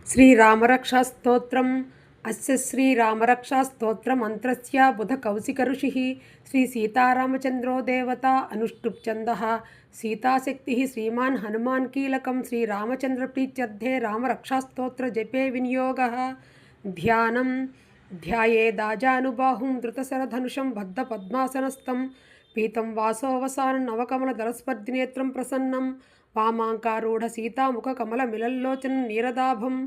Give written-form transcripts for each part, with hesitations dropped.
श्रीरामरक्षास्तोत्रम् अस्य श्रीरामरक्षास्तोत्रमन्त्रस्य बुधकौशिकऋषिः श्रीसीतारामचन्द्रो देवता अनुष्टुप्छन्दः सीताशक्तिः श्रीमान् हनुमान् कीलकं श्रीरामचन्द्रप्रीत्यर्थे रामरक्षास्तोत्रजपे विनियोगः। ध्यानं ध्यायेदाजानुबाहुं धृतशरधनुषं बद्धपद्मासनस्थं पीतं वासोऽवसानं नवकमलदलस्पर्धिनेत्रं प्रसन्नं वामाङ्कारूढसीतामुखकमलमिलल्लोचनं नीरदाभं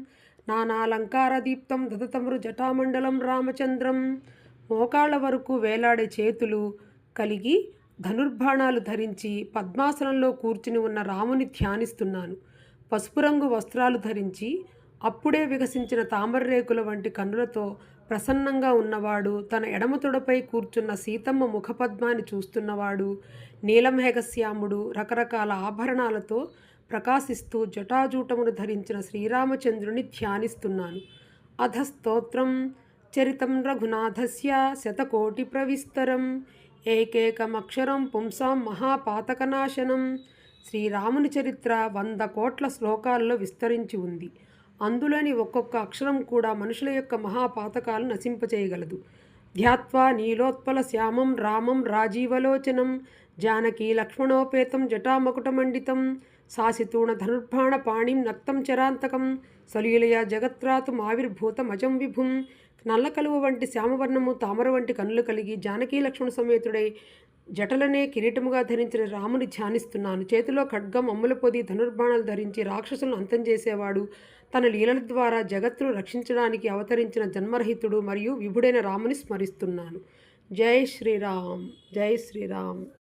నానాలంకారదీప్తం ధృతతమరు జటామండలం రామచంద్రం. మోకాళ్ల వరకు వేలాడే చేతులు కలిగి ధనుర్బాణాలు ధరించి పద్మాసనంలో కూర్చుని ఉన్న రాముని ధ్యానిస్తున్నాను. పసుపు రంగు వస్త్రాలు ధరించి అప్పుడే వికసించిన తామరరేకుల వంటి కన్నులతో ప్రసన్నంగా ఉన్నవాడు, తన ఎడమ తొడపై కూర్చున్న సీతమ్మ ముఖపద్మాన్ని చూస్తున్నవాడు, నీలమేఘశ్యాముడు రకరకాల ఆభరణాలతో ప్రకాశిస్తూ జటాజూటమును ధరించిన శ్రీరామచంద్రుని ధ్యానిస్తున్నాను. అధ స్తోత్రం చరితం రఘునాథస్య శతకోటి ప్రవిస్తరం ఏకేకమక్షరం పుంసాం మహాపాతకనాశనం. శ్రీరాముని చరిత్ర 100 కోట్ల శ్లోకాల్లో విస్తరించి ఉంది. అందులోని ఒక్కొక్క అక్షరం కూడా మనుషుల యొక్క మహాపాతకాలను నశింపచేయగలదు. ధ్యాత్వా నీలోత్పల శ్యామం రామం రాజీవలోచనం జానకీ లక్ష్మణోపేతం జటామకుటమండితం సాసితూణ ధనుర్బాణ పాణిం నక్తం చరాంతకం సలీలయ జగత్రాతు ఆవిర్భూతమజం విభుం. నల్లకలువ వంటి శ్యామవర్ణము తామర వంటి కన్నులు కలిగి జానకీ లక్ష్మణ సమేతుడై జటలనే కిరీటముగా ధరించిన రాముని ధ్యానిస్తున్నాను. చేతిలో ఖడ్గం అమ్ముల పొది ధనుర్బాణాలు ధరించి రాక్షసులను అంతం చేసేవాడు, తన లీలల ద్వారా జగత్తును రక్షించడానికి అవతరించిన జన్మరహితుడు మరియు విభుడైన రాముని స్మరిస్తున్నాను. జై శ్రీరామ్, జై శ్రీరామ్.